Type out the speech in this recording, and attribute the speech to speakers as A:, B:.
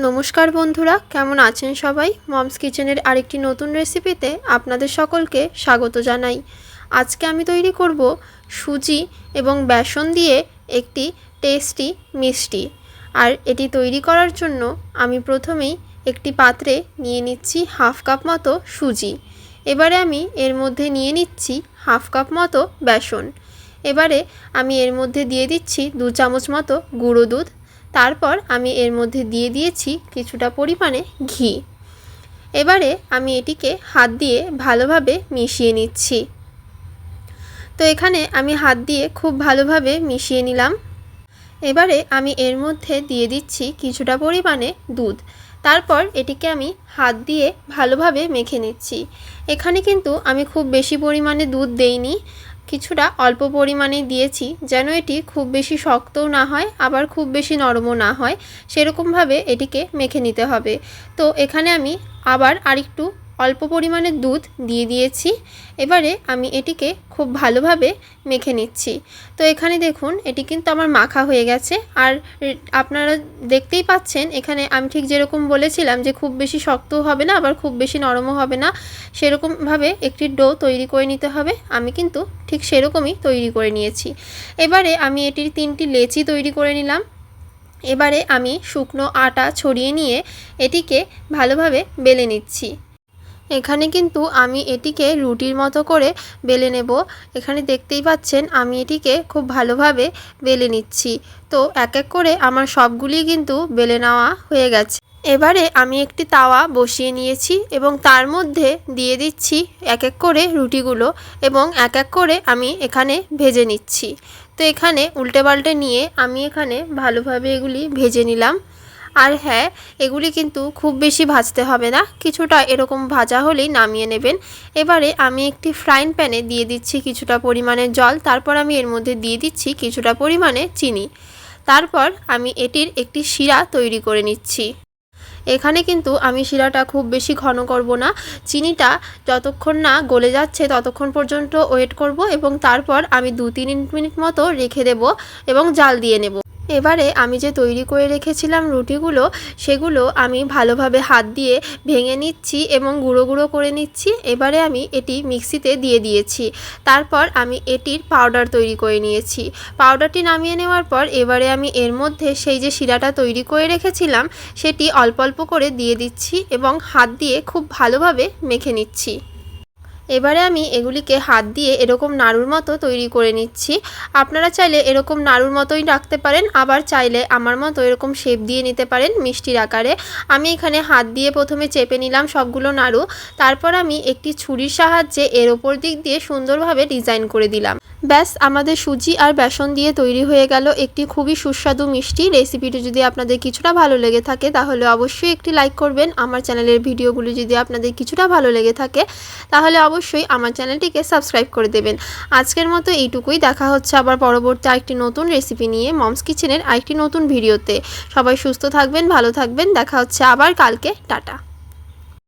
A: নমস্কার বন্ধুরা, কেমন আছেন সবাই? মমস কিচেনের আরেকটি নতুন রেসিপিতে আপনাদের সকলকে স্বাগত জানাই। আজকে আমি তৈরি করব সুজি এবং বেসন দিয়ে একটি টেস্টি মিষ্টি। আর এটি তৈরি করার জন্য আমি প্রথমেই একটি পাত্রে নিয়ে নিচ্ছি হাফ কাপ মতো সুজি। এবারে আমি এর মধ্যে নিয়ে নিচ্ছি হাফ কাপ মতো বেসন। এবারে আমি এর মধ্যে দিয়ে দিচ্ছি 2 চামচ মতো গুঁড়ো দুধ। তারপর আমি এর মধ্যে দিয়ে দিয়েছি কিছুটা পরিমাণে ঘি। এবারে আমি এটিকে হাত দিয়ে ভালোভাবে মিশিয়ে নিচ্ছি। তো এখানে আমি হাত দিয়ে খুব ভালোভাবে মিশিয়ে নিলাম। এবারে আমি এর মধ্যে দিয়ে দিচ্ছি কিছুটা পরিমাণে দুধ। তারপর এটিকে আমি হাত দিয়ে ভালোভাবে মেখে নিচ্ছি। এখানে কিন্তু আমি খুব বেশি পরিমাণে দুধ দেইনি, কিছুটা অল্প পরিমাণে দিয়েছি, যেন এটি খুব বেশি শক্তও না হয় আবার খুব বেশি নরমও না হয়, সেরকমভাবে এটিকে মেখে নিতে হবে। তো এখানে আমি আবার আরেকটু অল্প পরিমাণে দুধ দিয়ে দিয়েছি। এবারে আমি এটিকে খুব ভালোভাবে মেখে নিচ্ছি। তো এখানে দেখুন এটি কিন্তু আমার মাখা হয়ে গেছে। আর আপনারা দেখতেই পাচ্ছেন এখানে আমি ঠিক যেরকম বলেছিলাম যে খুব বেশি শক্তও হবে না আবার খুব বেশি নরমও হবে না, সেরকমভাবে একটি ডো তৈরি করে নিতে হবে। আমি কিন্তু ঠিক সেরকমই তৈরি করে নিয়েছি। এবারে আমি এটির 3টি লেচি তৈরি করে নিলাম। এবারে আমি শুকনো আটা ছড়িয়ে নিয়ে এটিকে ভালোভাবে বেলে নিচ্ছি। এখানে কিন্তু আমি এটিকে রুটির মতো করে বেলে নেব। এখানে দেখতেই পাচ্ছেন আমি এটিকে খুব ভালোভাবে বেলে নিচ্ছি। তো এক এক করে আমার সবগুলি কিন্তু বেলে নেওয়া হয়ে গেছে। এবারে আমি একটি তাওয়া বসিয়ে নিয়েছি এবং তার মধ্যে দিয়ে দিচ্ছি এক এক করে রুটিগুলো এবং এক এক করে আমি এখানে ভেজে নিচ্ছি। তো এখানে উল্টে পাল্টে নিয়ে আমি এখানে ভালোভাবে এগুলি ভেজে নিলাম। আর হ্যাঁ, এগুলি কিন্তু খুব বেশি ভাজতে হবে না, কিছুটা এরকম ভাজা হলেই নামিয়ে নেবেন। এবারে আমি একটি ফ্রাইং প্যানে দিয়ে দিচ্ছি কিছুটা পরিমাণে জল। তারপর আমি এর মধ্যে দিয়ে দিচ্ছি কিছুটা পরিমাণে চিনি। তারপর আমি এটির একটি শিরা তৈরি করে নিচ্ছি। এখানে কিন্তু আমি শিরাটা খুব বেশি ঘন করব না, চিনিটা যতক্ষণ না গলে যাচ্ছে ততক্ষণ পর্যন্ত ওয়েট করব এবং তারপর আমি 2-3 মিনিট মতো রেখে দেব এবং জাল দিয়ে নেব। এবারে আমি যে তৈরি করে রেখেছিলাম রুটিগুলো, সেগুলো আমি ভালোভাবে হাত দিয়ে ভেঙে নিচ্ছি এবং গুঁড়ো গুঁড়ো করে নিচ্ছি। এবারে আমি এটি মিক্সিতে দিয়ে দিয়েছি। তারপর আমি এটির পাউডার তৈরি করে নিয়েছি। পাউডারটি নামিয়ে নেওয়ার পর এবারে আমি এর মধ্যে সেই যে শিরাটা তৈরি করে রেখেছিলাম সেটি অল্প অল্প করে দিয়ে দিচ্ছি এবং হাত দিয়ে খুব ভালোভাবে মেখে নিচ্ছি। এবারে আমি এগুলিকে হাত দিয়ে এরকম নাড়ুর মতো তৈরি করে নিচ্ছি। আপনারা চাইলে এরকম নাড়ুর মতোই রাখতে পারেন, আবার চাইলে আমার মতো এরকম শেপ দিয়ে নিতে পারেন মিষ্টির আকারে। আমি এখানে হাত দিয়ে প্রথমে চেপে নিলাম সবগুলো নাড়ু। তারপর আমি একটি ছুরির সাহায্যে এর ওপর দিক দিয়ে সুন্দরভাবে ডিজাইন করে দিলাম। ব্যাস, আমাদের সুজি আর বেসন দিয়ে তৈরি হয়ে গেল একটি খুবই সুস্বাদু মিষ্টি। রেসিপিটি যদি আপনাদের কিছুটা ভালো লেগে থাকে তাহলে অবশ্যই একটি লাইক করবেন। আমার চ্যানেলের ভিডিওগুলি যদি আপনাদের কিছুটা ভালো লেগে থাকে তাহলে অবশ্যই আমার চ্যানেলটিকে সাবস্ক্রাইব করে দেবেন। আজকের মতো এইটুকুই, দেখা হচ্ছে আবার পরবর্তী আরেকটি নতুন রেসিপি নিয়ে মমস কিচেনের আরেকটি নতুন ভিডিওতে। সবাই সুস্থ থাকবেন, ভালো থাকবেন, দেখা হচ্ছে আবার কালকে। টাটা।